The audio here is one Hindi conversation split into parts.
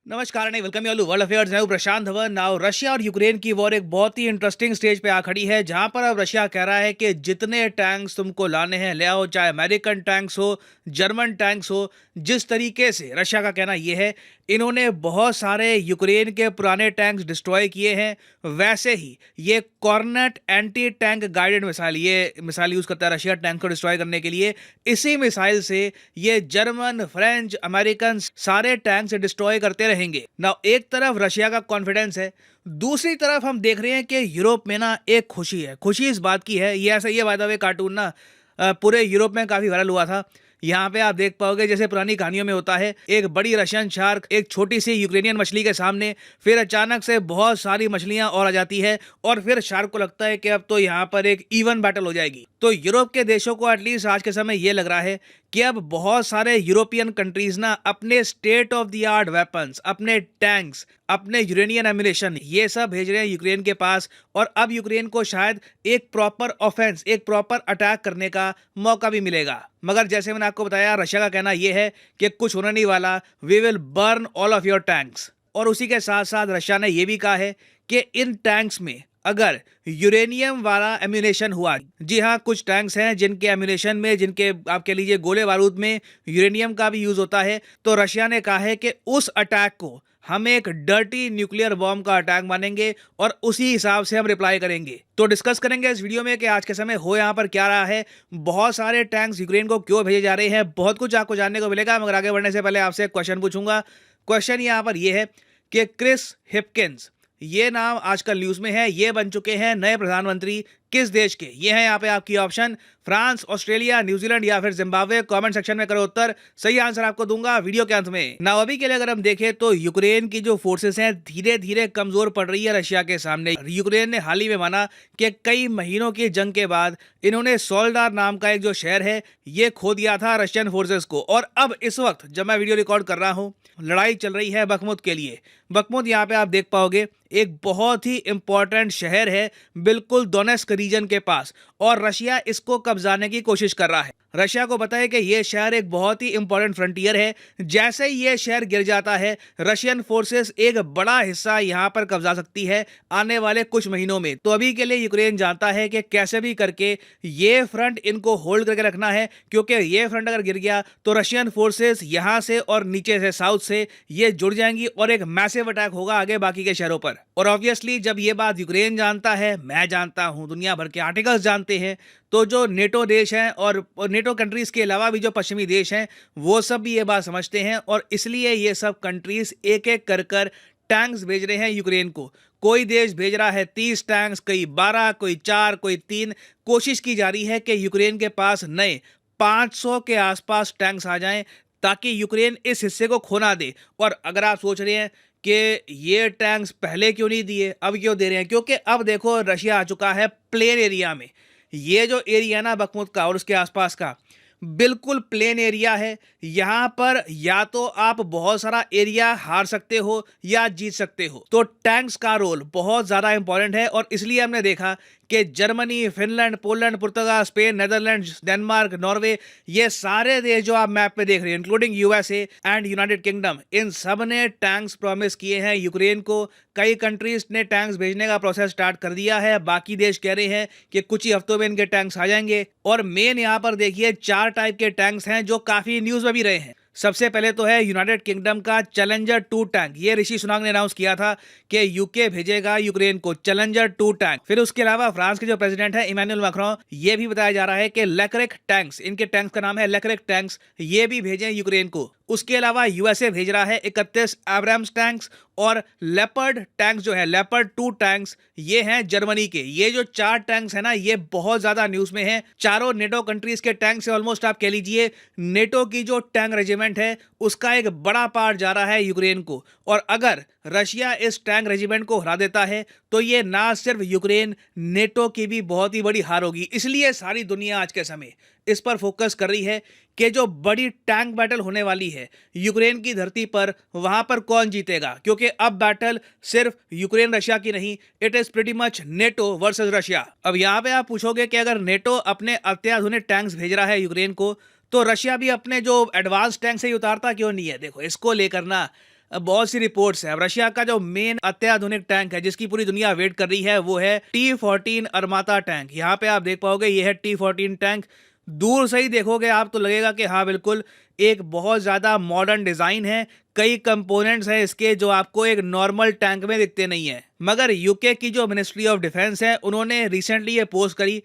नमस्कार नहीं welcome you all world affairs. मैं हूं प्रशांत धवन। नाउ रशिया और यूक्रेन की वॉर एक बहुत ही इंटरेस्टिंग स्टेज पे आ खड़ी है, जहां पर अब रशिया कह रहा है कि जितने टैंक्स तुमको लाने हैं ले आओ, चाहे अमेरिकन टैंक्स हो, जर्मन टैंक्स हो। जिस तरीके से रशिया का कहना यह है, इन्होंने बहुत सारे यूक्रेन के पुराने टैंक्स डिस्ट्रॉय किए हैं, वैसे ही ये Kornet anti tank guided missile, ये मिसाइल यूज करता है रशिया टैंक को डिस्ट्रॉय करने के लिए। इसी मिसाइल से ये जर्मन, फ्रेंच, अमेरिकन सारे टैंक से डिस्ट्रॉय करते रहेंगे। ना एक तरफ रशिया का कॉन्फिडेंस है, दूसरी तरफ हम देख रहे हैं कि यूरोप में ना एक खुशी है। खुशी इस बात की है, ये ऐसा ये बाय द वे कार्टून ना पूरे यूरोप में काफी वायरल हुआ था। यहाँ पे आप देख पाओगे जैसे पुरानी कहानियों में होता है, एक बड़ी रशियन शार्क एक छोटी सी यूक्रेनियन मछली के सामने, फिर अचानक से बहुत सारी मछलियां और आ जाती है और फिर शार्क को लगता है कि अब तो यहाँ पर एक इवन बैटल हो जाएगी। तो यूरोप के देशों को एटलीस्ट आज के समय ये लग रहा है कि अब बहुत सारे यूरोपियन कंट्रीज ना अपने state of the art weapons, अपने टैंक्स, अपने यूरेनियन एम्यूनेशन, ये सब भेज रहे हैं यूक्रेन के पास। और अब यूक्रेन को शायद एक प्रॉपर ऑफेंस, एक प्रॉपर अटैक करने का मौका भी मिलेगा। मगर जैसे मैंने आपको बताया, रशिया का कहना यह है कि कुछ होने नहीं वाला, we will burn all of your tanks. और उसी के साथ साथ रशिया ने यह भी कहा है कि इन टैंक्स में अगर यूरेनियम वाला एम्यूनेशन हुआ, जी हाँ, कुछ टैंक्स हैं जिनके एम्यूनेशन में, जिनके आप कह लीजिए गोले बारूद में यूरेनियम का भी यूज होता है, तो रशिया ने कहा है कि उस अटैक को हम एक डर्टी न्यूक्लियर बॉम्ब का अटैक मानेंगे और उसी हिसाब से हम रिप्लाई करेंगे। तो डिस्कस करेंगे इस वीडियो में कि आज के समय हो यहाँ पर क्या रहा है, बहुत सारे टैंक्स यूक्रेन को क्यों भेजे जा रहे हैं, बहुत कुछ आपको जानने को मिलेगा। मगर आगे बढ़ने से पहले आपसे एक क्वेश्चन पूछूंगा। क्वेश्चन यहाँ पर यह है कि क्रिस हिपकिंस, ये नाम आजकल न्यूज में है, ये बन चुके हैं नए प्रधानमंत्री किस देश के? ये है यहाँ पे आपकी ऑप्शन, फ्रांस, ऑस्ट्रेलिया, न्यूजीलैंड या फिर जिम्बाब्वे। कमेंट सेक्शन में करो उत्तर, सही आंसर आपको दूंगा वीडियो के अंत में। ना अभी के लिए अगर हम देखें तो यूक्रेन की जो फोर्सेस हैं धीरे धीरे कमजोर पड़ रही है रशिया के सामने। यूक्रेन ने हाल ही में माना कि कई महीनों की जंग के बाद इन्होंने सोल्डार नाम का एक जो शहर है ये खो दिया था रशियन फोर्सेस को। और अब इस वक्त जब मैं वीडियो रिकॉर्ड कर रहा हूँ, लड़ाई चल रही है बखमुत के लिए। बखमुत यहाँ पे आप देख पाओगे एक बहुत ही इंपॉर्टेंट शहर है, बिल्कुल डोनेस्क रीजन के पास, और रशिया इसको कब्जाने की कोशिश कर रहा है। रशिया को पता है कि यह शहर एक बहुत ही इंपॉर्टेंट फ्रंटियर है। जैसे ही यह शहर गिर जाता है, रशियन फोर्सेस एक बड़ा हिस्सा यहां पर कब्जा सकती है आने वाले कुछ महीनों में। तो अभी के लिए यूक्रेन जानता है कि कैसे भी करके ये फ्रंट इनको होल्ड करके रखना है, क्योंकि ये फ्रंट अगर गिर गया तो रशियन फोर्सेस यहां से और नीचे से, साउथ से ये जुड़ जाएंगी और एक मैसिव अटैक होगा आगे बाकी के शहरों पर। और ऑब्वियसली जब ये बात यूक्रेन जानता है, मैं जानता हूं, दुनिया भर के आर्टिकल्स जानते हैं, तो जो नेटो देश हैं और नेटो कंट्रीज के अलावा भी जो पश्चिमी देश हैं वो सब भी ये बात समझते हैं। और इसलिए ये सब कंट्रीज एक एक कर टैंक्स भेज रहे हैं यूक्रेन को। कोई देश भेज रहा है 30 टैंक्स, कोई 12, कोई 4, कोई 3। कोशिश की जा रही है कि यूक्रेन के पास नए 500 के आसपास टैंक्स आ जाएं, ताकि यूक्रेन इस हिस्से को खो ना दे। और अगर आप सोच रहे हैं कि ये टैंक्स पहले क्यों नहीं दिए, अब क्यों दे रहे हैं, क्योंकि अब देखो रशिया आ चुका है प्लेन एरिया में। ये जो एरिया ना बखमुत का और उसके आसपास का, बिल्कुल प्लेन एरिया है। यहां पर या तो आप बहुत सारा एरिया हार सकते हो या जीत सकते हो। तो टैंक्स का रोल बहुत ज्यादा इंपॉर्टेंट है। और इसलिए हमने देखा कि जर्मनी, फिनलैंड, पोलैंड, पुर्तगाल, स्पेन, नेदरलैंड्स, डेनमार्क, नॉर्वे, ये सारे देश जो आप मैप पे देख रहे हैं, including USA and United Kingdom, इन सब ने टैंक्स प्रॉमिस किए हैं यूक्रेन को। कई कंट्रीज ने टैंक्स भेजने का प्रोसेस स्टार्ट कर दिया है। बाकी देश कह रहे हैं कि कुछ ही हफ्तों में इनके टैंक्स आ जाएंगे। और मेन यहाँ पर देखिए 4 टाइप के टैंक्स हैं जो काफी न्यूज में भी रहे हैं। सबसे पहले तो है यूनाइटेड किंगडम का चैलेंजर 2 टैंक। ये ऋषि सुनाक ने अनाउंस किया था कि यूके भेजेगा यूक्रेन को चैलेंजर 2 टैंक। फिर उसके अलावा फ्रांस के जो प्रेसिडेंट है इमैनुअल मैक्रोन, ये भी बताया जा रहा है कि लेक्रेक टैंक्स, इनके टैंक्स का नाम है लेक्रेक टैंक्स, ये भी भेजें यूक्रेन को। उसके अलावा यूएसए भेज रहा है 31 एब्राम्स टैंक्स। और लेपर्ड टैंक्स जो है, लेपर्ड 2 टैंक्स, ये हैं जर्मनी के। ये जो 4 टैंक्स है ना, ये बहुत ज्यादा न्यूज में है। चारों नेटो कंट्रीज के टैंक से ऑलमोस्ट आप कह लीजिए नेटो की जो टैंक रेजिमेंट है उसका एक बड़ा पार्ट जा रहा है यूक्रेन को। और अगर रशिया इस टैंक रेजिमेंट को हरा देता है तो ये ना सिर्फ यूक्रेन, नेटो की भी बहुत ही बड़ी हार होगी। इसलिए सारी दुनिया आज के समय इस पर फोकस कर रही है कि जो बड़ी टैंक बैटल होने वाली है यूक्रेन की धरती पर, वहां पर कौन जीतेगा। क्योंकि अब बैटल सिर्फ यूक्रेन रशिया की नहीं, it is pretty much NATO versus Russia. अब यहां पे आप पूछोगे कि अगर नेटो अपने अत्याधुनिक टैंक्स भेज रहा है यूक्रेन को, तो रशिया भी अपने जो एडवांस टैंक से ही उतारता क्यों नहीं है। देखो, इसको लेकर ना बहुत सी रिपोर्ट्स हैं। अब रशिया का जो मेन अत्याधुनिक टैंक है जिसकी पूरी दुनिया वेट कर रही है वो है T-14 अरमाता टैंक। यहाँ पे आप देख पाओगे ये है T-14 टैंक। दूर से ही देखोगे आप तो लगेगा कि हाँ बिल्कुल एक बहुत ज़्यादा मॉडर्न डिज़ाइन है। कई कंपोनेंट्स हैं इसके जो आपको एक नॉर्मल टैंक में दिखते नहीं है। मगर यूके की जो मिनिस्ट्री ऑफ डिफेंस है उन्होंने रिसेंटली ये पोस्ट करी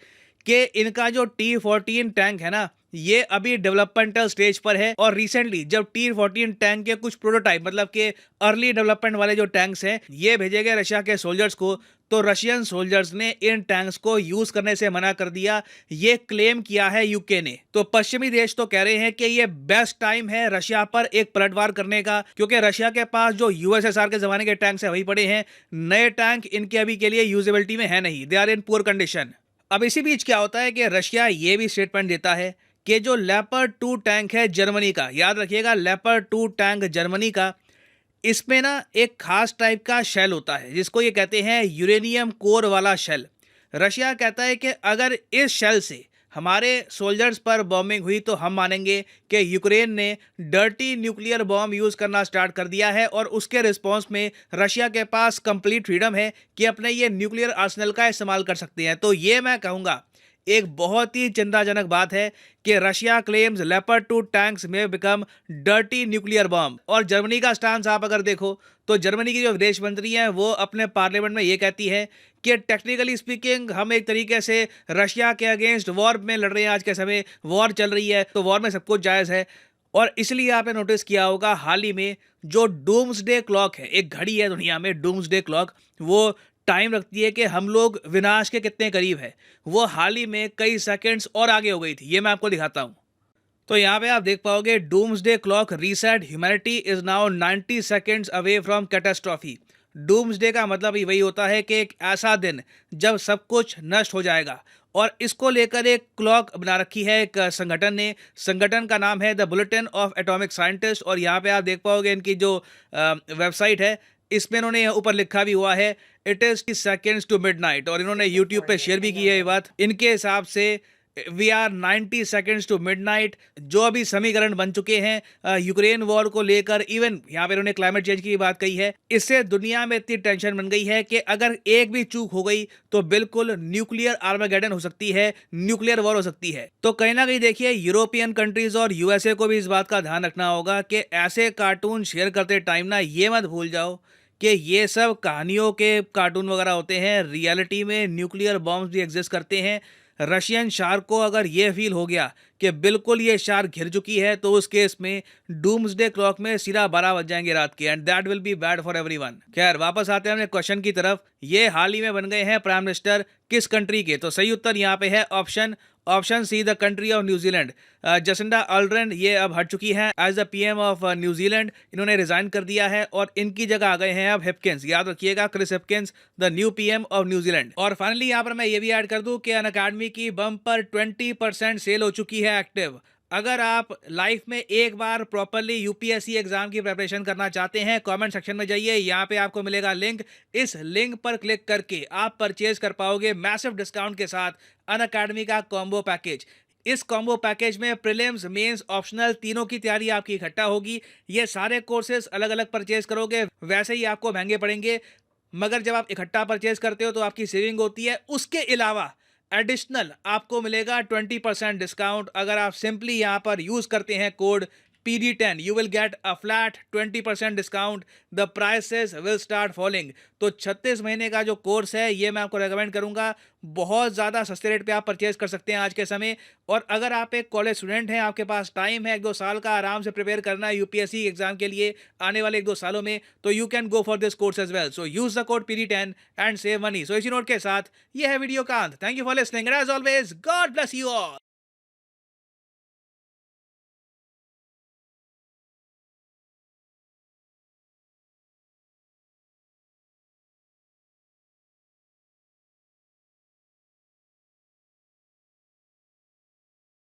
कि इनका जो T-14 टैंक है ना ये अभी डेवलपमेंटल स्टेज पर है। और रिसेंटली जब T-14 टैंक के कुछ प्रोटोटाइप मतलब के अर्ली डेवलपमेंट वाले जो टैंक्स हैं ये भेजे गए रशिया के सोल्जर्स को, तो रशियन सोल्जर्स ने इन टैंक्स को यूज करने से मना कर दिया। ये क्लेम किया है यूके ने। तो पश्चिमी देश तो कह रहे हैं कि ये बेस्ट टाइम है रशिया पर एक पलटवार करने का, क्योंकि रशिया के पास जो यूएसएसआर के जमाने के टैंक्स है वही पड़े हैं। नए टैंक इनके अभी के लिए यूजेबिलिटी में है नहीं, they are in poor condition. अब इसी बीच क्या होता है कि रशिया ये भी स्टेटमेंट देता है कि जो लेपर्ड 2 टैंक है जर्मनी का, याद रखिएगा लेपर्ड 2 टैंक जर्मनी का, इसमें ना एक खास टाइप का शेल होता है जिसको ये कहते हैं यूरेनियम कोर वाला शेल। रशिया कहता है कि अगर इस शेल से हमारे सोल्जर्स पर बॉम्बिंग हुई तो हम मानेंगे कि यूक्रेन ने डर्टी न्यूक्लियर बॉम्ब यूज़ करना स्टार्ट कर दिया है और उसके रिस्पॉन्स में रशिया के पास कंप्लीट फ्रीडम है कि अपने ये न्यूक्लियर आर्सेनल का इस्तेमाल कर सकते हैं। तो ये मैं कहूँगा एक बहुत ही चिंताजनक बात है कि रशिया क्लेम्स लेपर्ड 2 टैंक्स में बिकम डर्टी न्यूक्लियर बॉम्ब। और जर्मनी का स्टांस आप अगर देखो तो जर्मनी की जो विदेश मंत्री हैं वो अपने पार्लियामेंट में ये कहती है कि टेक्निकली स्पीकिंग हम एक तरीके से रशिया के अगेंस्ट वॉर में लड़ रहे हैं। आज के समय वॉर चल रही है तो वॉर में सब कुछ जायज़ है। और इसलिए आपने नोटिस किया होगा हाल ही में जो डूम्सडे क्लॉक है, एक घड़ी है दुनिया में डूम्सडे क्लॉक, वो टाइम रखती है कि हम लोग विनाश के कितने करीब है, वो हाल ही में कई सेकंड्स और आगे हो गई थी। ये मैं आपको दिखाता हूँ। तो यहाँ पे आप देख पाओगे doomsday clock reset humanity is now 90 seconds away from catastrophe. Doomsday का मतलब ही वही होता है कि एक ऐसा दिन जब सब कुछ नष्ट हो जाएगा। और इसको लेकर एक क्लॉक बना रखी है एक संगठन ने। संगठन का नाम है the bulletin of atomic scientist. और यहाँ पे आप देख पाओगे इनकी जो वेबसाइट है इसमें इन्होंने ऊपर लिखा भी हुआ है it is seconds to midnight. और इन्होंने यूट्यूब पे शेयर भी की है ये बात। इनके हिसाब से we are 90 seconds to midnight. जो अभी समीकरण बन चुके हैं यूक्रेन वॉर को लेकर, इवन यहाँ पे इन्होंने क्लाइमेट चेंज की बात कही है, इससे दुनिया में इतनी टेंशन बन गई है कि अगर एक भी चूक हो गई तो बिल्कुल न्यूक्लियर आर्मागेडन हो सकती है, न्यूक्लियर वॉर हो सकती है। तो कहीं ना कहीं देखिए यूरोपियन कंट्रीज और यूएसए को भी इस बात का ध्यान रखना होगा कि ऐसे कार्टून शेयर करते टाइम ना ये मत भूल जाओ कि ये सब कहानियों के कार्टून वगैरह होते हैं। रियलिटी में न्यूक्लियर बॉम्ब्स भी एग्जिस्ट करते हैं। रशियन शार्क को अगर ये फील हो गया कि बिल्कुल ये शार्क घिर चुकी है तो उस केस में डूम्सडे क्लॉक में सीधा 12 बज जाएंगे रात के, and that will be bad for everyone. खैर वापस आते हैं अपने क्वेश्चन की तरफ। ये हाल ही में बन गए हैं प्राइम मिनिस्टर किस कंट्री के? तो सही उत्तर यहाँ पे है option C the country of New Zealand. Jacinda Ardern ये अब हट चुकी हैं as the PM of New Zealand. इन्होंने रिजाइन कर दिया है और इनकी जगह आ गए हैं अब हिपकिंस। याद रखिएगा Chris Hipkins the new PM of New Zealand. और फाइनली यहाँ पर मैं ये भी ऐड कर दूं कि अनअकैडमी की बम्पर 20% सेल हो चुकी है एक्टिव। अगर आप लाइफ में एक बार प्रॉपरली यूपीएससी एग्जाम की प्रिपरेशन करना चाहते हैं, कमेंट सेक्शन में जाइए, यहाँ पे आपको मिलेगा लिंक। इस लिंक पर क्लिक करके आप परचेज कर पाओगे मैसिव डिस्काउंट के साथ अनअकैडमी का कॉम्बो पैकेज। इस कॉम्बो पैकेज में प्रीलिम्स मेंस ऑप्शनल तीनों की तैयारी आपकी इकट्ठा होगी। ये सारे कोर्सेज अलग अलग परचेज करोगे वैसे ही आपको महंगे पड़ेंगे, मगर जब आप इकट्ठा परचेज करते हो तो आपकी सेविंग होती है। उसके अलावा एडिशनल आपको मिलेगा 20% डिस्काउंट। अगर आप सिंपली यहाँ पर यूज करते हैं code PD10 you will get a flat 20% discount. The prices will start falling. तो 36 महीने का जो कोर्स है ये मैं आपको रेकमेंड करूंगा। बहुत ज़्यादा सस्ते रेट पे आप परचेज कर सकते हैं आज के समय। और अगर आप एक कॉलेज स्टूडेंट हैं, आपके पास टाइम है 1-2 साल का आराम से प्रिपेयर करना है यूपीएससी एग्जाम के लिए आने वाले 1-2 सालों में, तो you can go for this course as well. So use the code PD10 and save money. So इसी नोट के साथ ये है वीडियो का अंत। Thank you for listening and as always God bless you all.